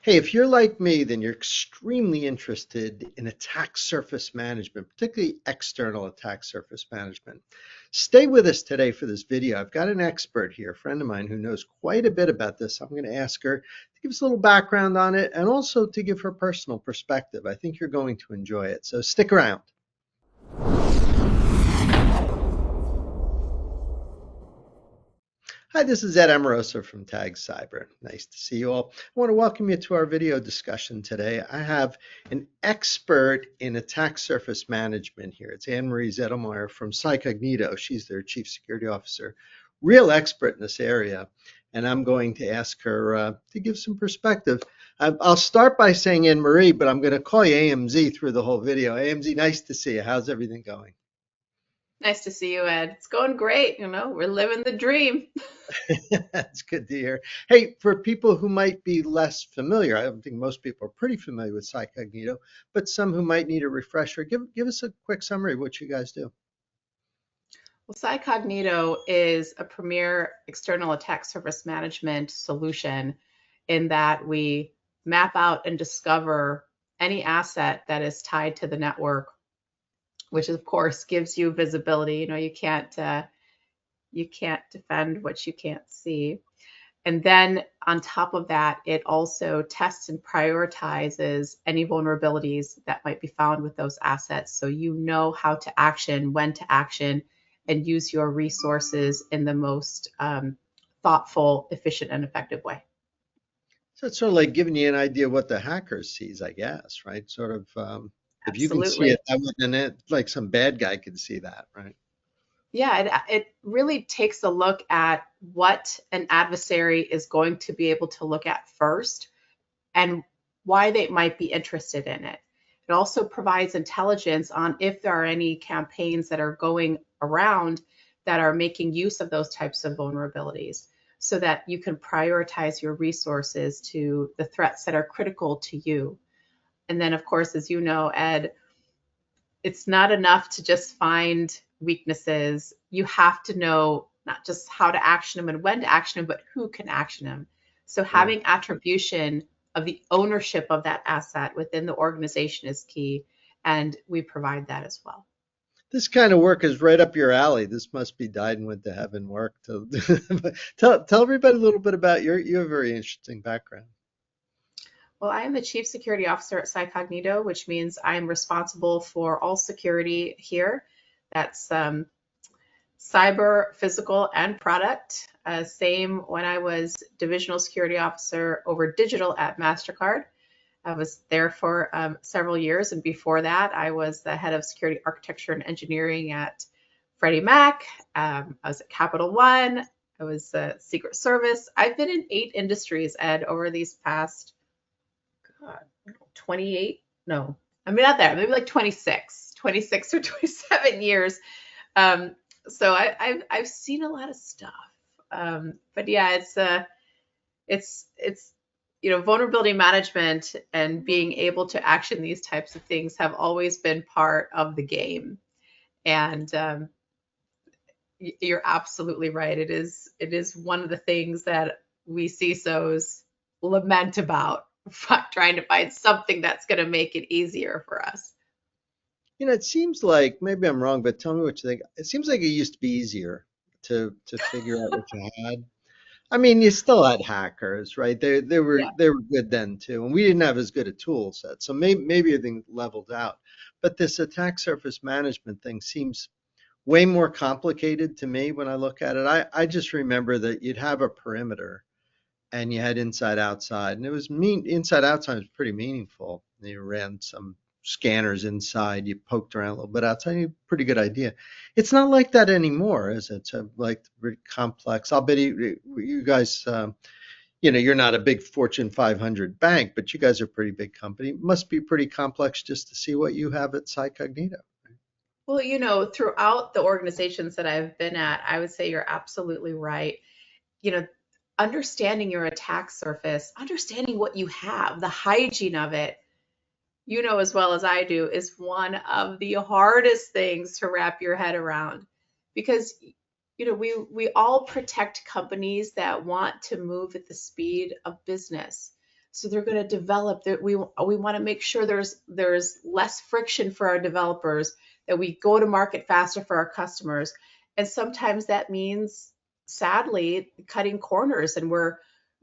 Hey, if you're like me, then you're extremely interested in attack surface management, particularly external attack surface management. Stay with us today for this video. I've got an expert here, a friend of mine who knows quite a bit about this. I'm going to ask her to give us a little background on it and also to give her personal perspective. I think you're going to enjoy it. So stick around. Hi, this is Ed Amoroso from Tag Cyber. Nice to see you all. I want to welcome you to our video discussion today. I have an expert in attack surface management here. It's Marie Zettlemoyer from Cycognito. She's their Chief Security Officer, real expert in this area. And I'm going to ask her to give some perspective. I'll start by saying Marie, but I'm going to call you AMZ through the whole video. AMZ, nice to see you. How's everything going? Nice to see you, Ed. It's going great. We're living the dream. That's good to hear. Hey, for people who might be less familiar, I don't think most people are pretty familiar with Cycognito, but some who might need a refresher, give us a quick summary of what you guys do. Well, Cycognito is a premier external attack surface management solution in that we map out and discover any asset that is tied to the network, which of course gives you visibility. You can't defend what you can't see. And then on top of that, it also tests and prioritizes any vulnerabilities that might be found with those assets. So you know how to action, when to action, and use your resources in the most thoughtful, efficient, and effective way. So it's sort of like giving you an idea of what the hacker sees, I guess, right? Sort of, if you can see it Absolutely. that way, then like some bad guy can see that, right? Yeah, it really takes a look at what an adversary is going to be able to look at first and why they might be interested in it. It also provides intelligence on if there are any campaigns that are going around that are making use of those types of vulnerabilities so that you can prioritize your resources to the threats that are critical to you. And then, of course, as you know, Ed, it's not enough to just find weaknesses. You have to know not just how to action them and when to action them, but who can action them. So Sure. having attribution of the ownership of that asset within the organization is key, and we provide that as well. This kind of work is right up your alley. This must be died and went to heaven work. Tell everybody a little bit about your very interesting background. Well, I am the Chief Security Officer at Cycognito, which means I'm responsible for all security here. That's cyber, physical, and product. Same when I was Divisional Security Officer over digital at MasterCard. I was there for several years, and before that, I was the head of security architecture and engineering at Freddie Mac. I was at Capital One. I was Secret Service. I've been in 8 industries, Ed, over these past, God, 28. No, I mean, not there. Maybe like 26 or 27 years. So I've seen a lot of stuff. But yeah, it's vulnerability management and being able to action these types of things have always been part of the game. And you're absolutely right. It is one of the things that we CISOs lament about, trying to find something that's going to make it easier for us. It seems like maybe I'm wrong, but tell me what you think. It seems like it used to be easier to figure out what you had. I mean, you still had hackers, right? Yeah. They were good then too, and we didn't have as good a tool set, so maybe everything leveled out. But this attack surface management thing seems way more complicated to me when I look at it. I just remember that you'd have a perimeter and you had inside outside, and it was inside outside was pretty meaningful. You ran some scanners inside, you poked around a little bit outside, you had a pretty good idea. It's not like that anymore, is it? So like very complex. I'll bet you guys, you're not a big Fortune 500 bank, but you guys are a pretty big company. It must be pretty complex just to see what you have at Cycognito. Well, throughout the organizations that I've been at, I would say you're absolutely right. You know, understanding your attack surface, understanding what you have, the hygiene of it, as well as I do, is one of the hardest things to wrap your head around because we all protect companies that want to move at the speed of business. So they're going to develop that. We want to make sure there's less friction for our developers, that we go to market faster for our customers. And sometimes that means, sadly, cutting corners. And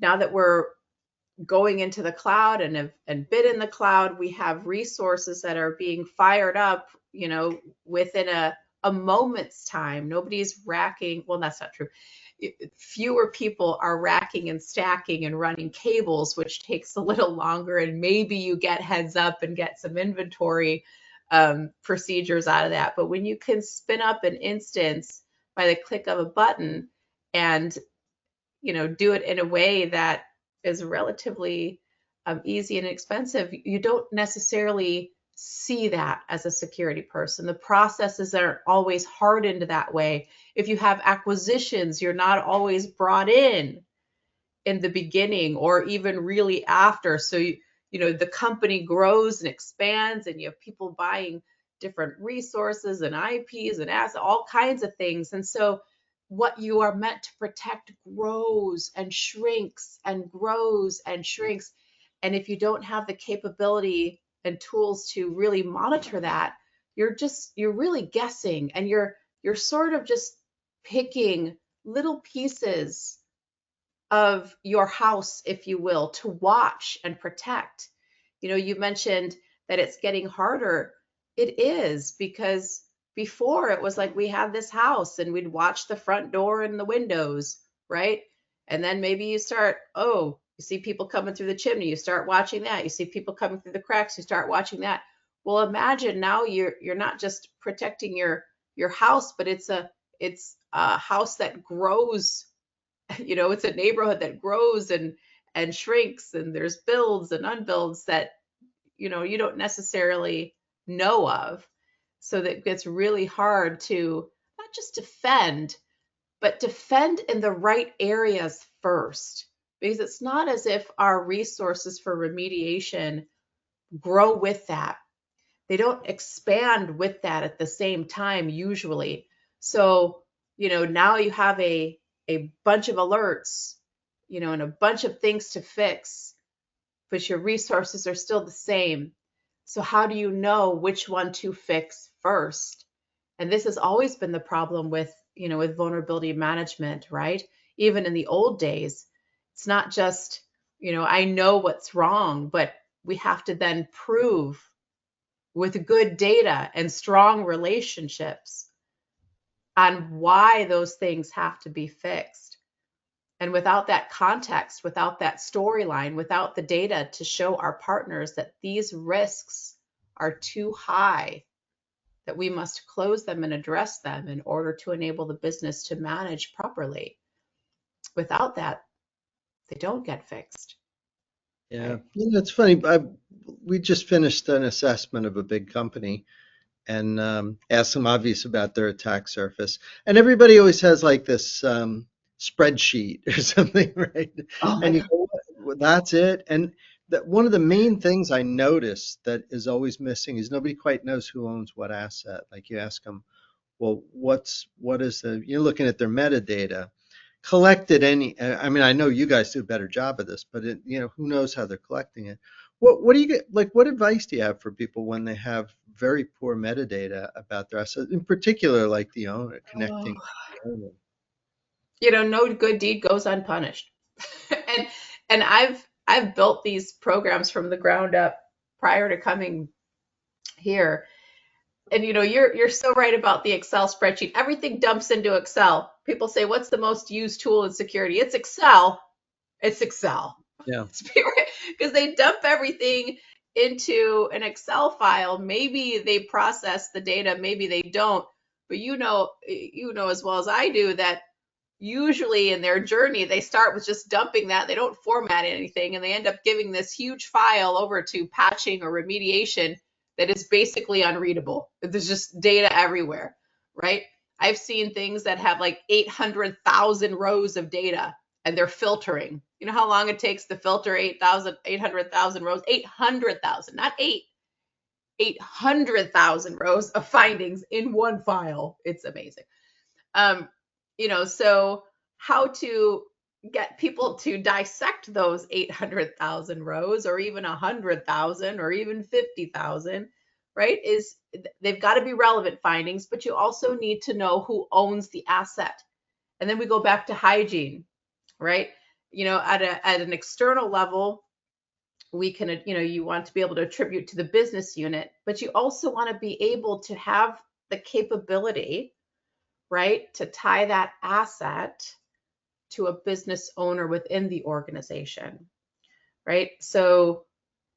now that we're going into the cloud and bid in the cloud, we have resources that are being fired up, within a moment's time. Nobody's racking. Well, that's not true. Fewer people are racking and stacking and running cables, which takes a little longer. And maybe you get heads up and get some inventory procedures out of that. But when you can spin up an instance by the click of a button and do it in a way that is relatively easy and expensive, you don't necessarily see that as a security person. The processes aren't always hardened that way. If you have acquisitions, you're not always brought in the beginning or even really after. So the company grows and expands, and you have people buying different resources and IPs and assets, all kinds of things. And so what you are meant to protect grows and shrinks and grows and shrinks. And if you don't have the capability and tools to really monitor that, you're really guessing, and you're sort of just picking little pieces of your house, if you will, to watch and protect. You mentioned that it's getting harder. It is, because before it was like we had this house and we'd watch the front door and the windows, right? And then maybe you see people coming through the chimney, you start watching that. You see people coming through the cracks, you start watching that. Well, imagine now you're not just protecting your house, but it's a house that grows. It's a neighborhood that grows and shrinks, and there's builds and unbuilds that you don't necessarily know of. So that gets really hard to not just defend, but defend in the right areas first, because it's not as if our resources for remediation grow with that. They don't expand with that at the same time usually. So now you have a bunch of alerts, and a bunch of things to fix, but your resources are still the same. So how do you know which one to fix first? And this has always been the problem with vulnerability management, right? Even in the old days, it's not just, I know what's wrong, but we have to then prove with good data and strong relationships on why those things have to be fixed. And without that context, without that storyline, without the data to show our partners that these risks are too high, that we must close them and address them in order to enable the business to manage properly. Without that, they don't get fixed. Yeah, Right? it's funny. We just finished an assessment of a big company and asked them obvious about their attack surface. And everybody always has like this spreadsheet or something, right? Oh my And you God. go, "Well, that's it." And that one of the main things I noticed that is always missing is nobody quite knows who owns what asset. Like you ask them, well, what is you're looking at their metadata collected any, I mean, I know you guys do a better job of this, but who knows how they're collecting it. What do you get, like, what advice do you have for people when they have very poor metadata about their assets, in particular, like the owner, connecting Oh. the owner? No good deed goes unpunished. and and I've built these programs from the ground up prior to coming here. And you're so right about the Excel spreadsheet. Everything dumps into Excel. People say, what's the most used tool in security? It's Excel. It's Excel. Yeah. Because they dump everything into an Excel file. Maybe they process the data, maybe they don't. But you know as well as I do that usually in their journey, they start with just dumping that. They don't format anything, and they end up giving this huge file over to patching or remediation that is basically unreadable. There's just data everywhere, right? I've seen things that have like 800,000 rows of data, and they're filtering. You know how long it takes to filter 800,000 rows? 800,000, not 800,000 rows of findings in one file. It's amazing. So how to get people to dissect those 800,000 rows or even 100,000 or even 50,000, right? Is they've got to be relevant findings, but you also need to know who owns the asset. And then we go back to hygiene, right? At an external level, we can, you want to be able to attribute to the business unit, but you also want to be able to have the capability, right, to tie that asset to a business owner within the organization, right? So,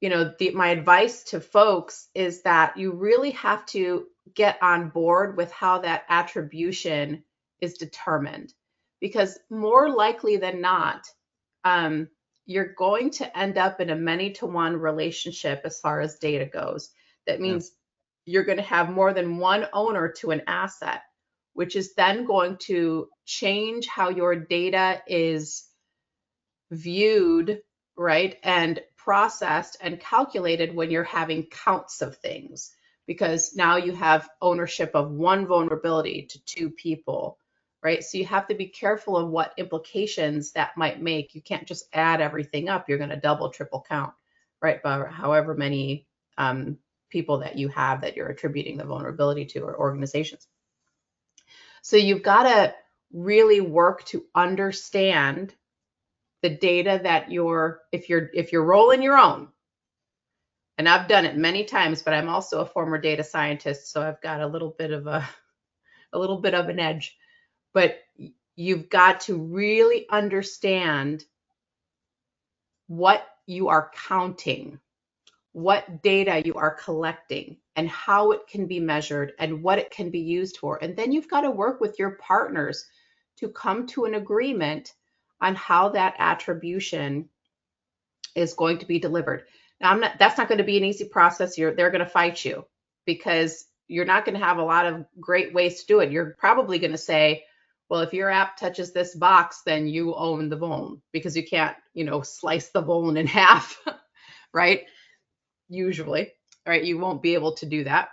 my advice to folks is that you really have to get on board with how that attribution is determined, because more likely than not, you're going to end up in a many-to-one relationship as far as data goes. That Yeah. means you're going to have more than one owner to an asset, which is then going to change how your data is viewed, right, and processed and calculated when you're having counts of things, because now you have ownership of one vulnerability to two people, right? So you have to be careful of what implications that might make. You can't just add everything up. You're going to double, triple count, right, by however many people that you have that you're attributing the vulnerability to, or organizations. So you've got to really work to understand the data that if you're rolling your own, and I've done it many times, but I'm also a former data scientist, so I've got a little bit of an edge. But you've got to really understand what you are counting, what data you are collecting, and how it can be measured and what it can be used for. And then you've got to work with your partners to come to an agreement on how that attribution is going to be delivered. Now, that's not going to be an easy process. They're going to fight you, because you're not going to have a lot of great ways to do it. You're probably going to say, well, if your app touches this box, then you own the vuln, because you can't, slice the vuln in half, right? Usually, right? You won't be able to do that.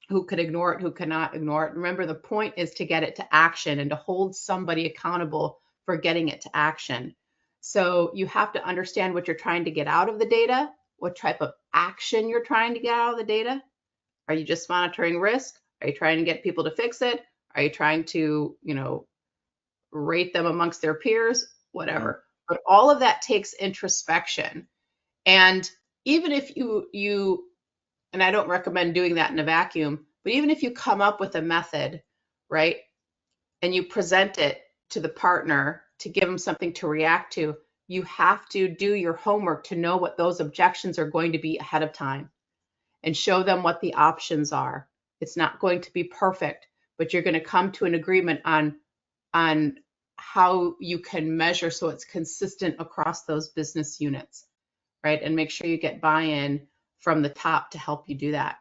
Who could ignore it? Who cannot ignore it? Remember, the point is to get it to action and to hold somebody accountable for getting it to action. So you have to understand what you're trying to get out of the data, what type of action you're trying to get out of the data. Are you just monitoring risk? Are you trying to get people to fix it? Are you trying to, rate them amongst their peers? Yeah. Whatever. But all of that takes introspection. And even if you and I don't recommend doing that in a vacuum, but even if you come up with a method, right, and you present it to the partner to give them something to react to, you have to do your homework to know what those objections are going to be ahead of time and show them what the options are. It's not going to be perfect, but you're going to come to an agreement on how you can measure so it's consistent across those business units, right? And make sure you get buy-in from the top to help you do that.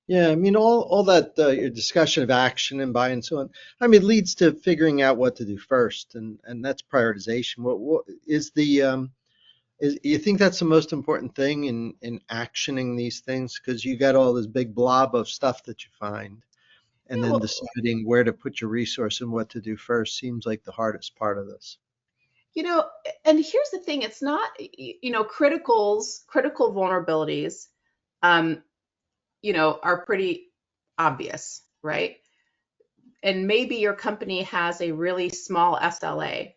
Yeah, I mean, all that your discussion of action and buy and so on, I mean, leads to figuring out what to do first, and that's prioritization. What is the is you think that's the most important thing in actioning these things? Because you got all this big blob of stuff that you find, and Yeah, then well, deciding where to put your resource and what to do first seems like the hardest part of this. you know, and here's the thing, it's not, critical vulnerabilities, um, are pretty obvious, right? And maybe your company has a really small SLA,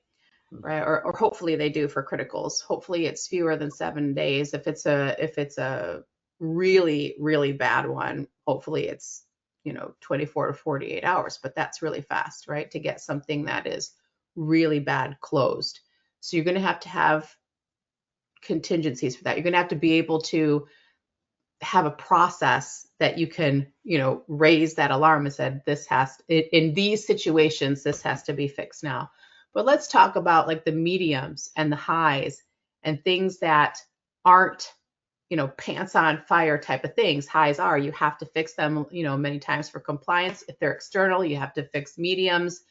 right? Or hopefully they do for criticals. Hopefully it's fewer than 7 days. If it's a really, really bad one, hopefully it's, 24 to 48 hours, but that's really fast, right? To get something that is really bad closed. So you're going to have contingencies for that. You're going to have to be able to have a process that you can, raise that alarm and said, in these situations, this has to be fixed now. But let's talk about like the mediums and the highs and things that aren't, pants on fire type of things. Highs are, you have to fix them, many times for compliance. If they're external, you have to fix mediums.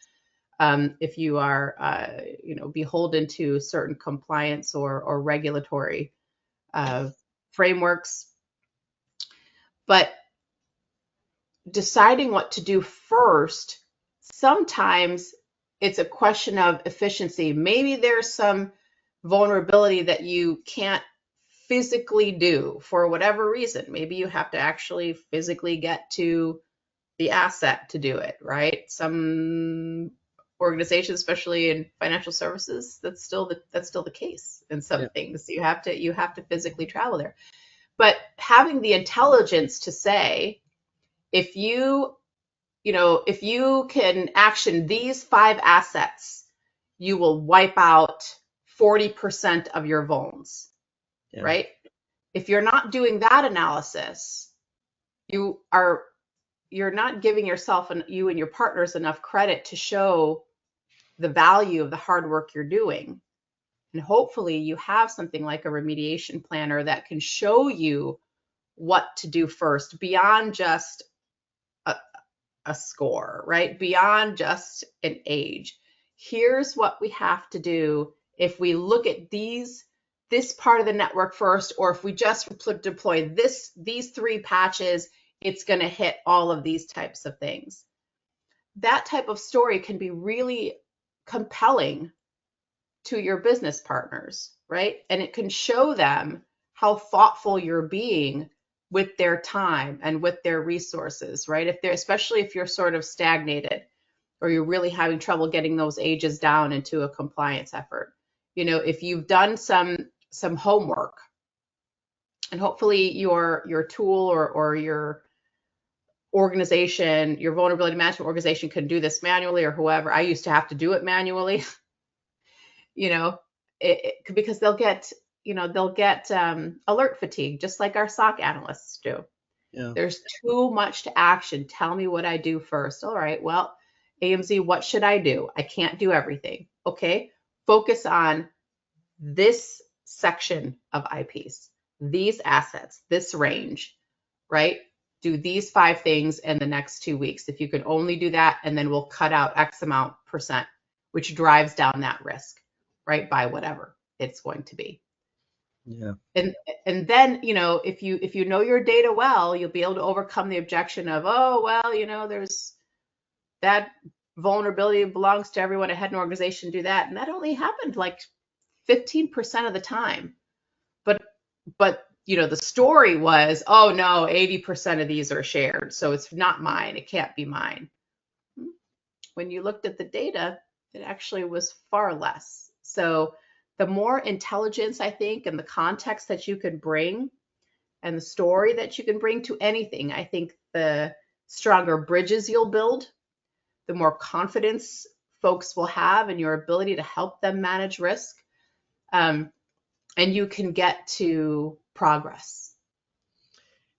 If you are, beholden to certain compliance or regulatory frameworks. But deciding what to do first sometimes it's a question of efficiency. Maybe there's some vulnerability that you can't physically do for whatever reason. Maybe you have to actually physically get to the asset to do it, right? Some organizations, especially in financial services, that's still the case in some Yeah. things. You have to physically travel there. But having the intelligence to say, if if you can action these 5 assets, you will wipe out 40% of your vulns, Yeah. right? If you're not doing that analysis, you are you're not giving yourself and you and your partners enough credit to show the value of the hard work you're doing. And hopefully you have something like a remediation planner that can show you what to do first beyond just a, a score, right? Beyond just an age. Here's what we have to do if we look at this part of the network first, or if we just deploy these 3 patches, it's going to hit all of these types of things. That type of story can be really compelling to your business partners, right? And it can show them how thoughtful you're being with their time and with their resources, right? Especially if you're sort of stagnated or you're really having trouble getting those ages down into a compliance effort. If you've done some homework, and hopefully your tool or your organization, your vulnerability management organization can do this manually, or whoever. I used to have to do it manually, you know, because they'll get alert fatigue, just like our SOC analysts do. Yeah. There's too much to action. Tell me what I do first. All right, well, AMZ, what should I do? I can't do everything. Okay, focus on this section of IPs, these assets, this range, right? Do these 5 things in the next 2 weeks. If you can only do that, and then we'll cut out X amount percent, which drives down that risk, right? By whatever it's going to be. Yeah. And then, if you know your data well, you'll be able to overcome the objection of, oh, well, there's that vulnerability belongs to everyone. I had an organization do that. And that only happened like 15% of the time. But the story was, oh no, 80% of these are shared. So it's not mine. It can't be mine. When you looked at the data, it actually was far less. So the more intelligence, I think, and the context that you can bring and the story that you can bring to anything, I think the stronger bridges you'll build, the more confidence folks will have in your ability to help them manage risk. And you can get to progress.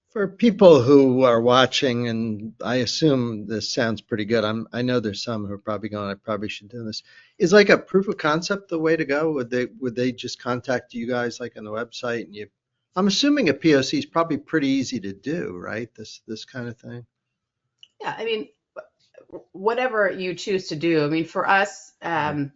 For people who are watching, and I assume this sounds pretty good, I know there's some who are probably going, I probably should do this. Is like a proof of concept the way to go? Would they just contact you guys like on the website and I'm assuming a POC is probably pretty easy to do, right? This kind of thing. Yeah, I mean, whatever you choose to do. I mean, for us, Right.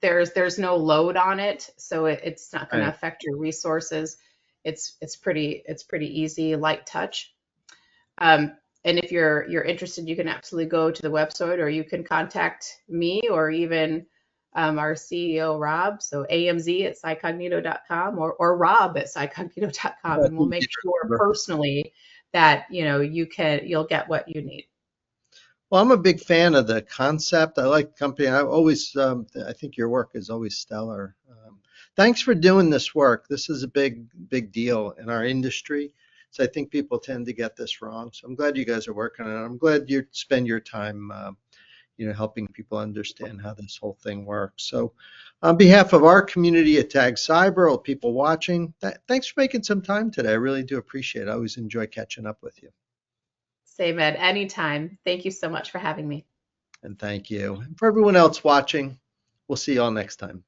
there's no load on it, so it's not going to Right. affect your resources. It's pretty easy, light touch. Um, and if you're interested, you can absolutely go to the website, or you can contact me, or even our CEO Rob. So AMZ at cycognito.com, or Rob at cycognito.com, Yeah, and we'll make sure personally that you'll get what you need. well, I'm a big fan of the concept. I like the company. I think your work is always stellar. Thanks for doing this work. This is a big deal in our industry. So I think people tend to get this wrong. So I'm glad you guys are working on it. I'm glad you spend your time, helping people understand how this whole thing works. So on behalf of our community at Tag Cyber, all people watching, thanks for making some time today. I really do appreciate it. I always enjoy catching up with you. Same, Ed, anytime. Thank you so much for having me. And thank you. And for everyone else watching, we'll see you all next time.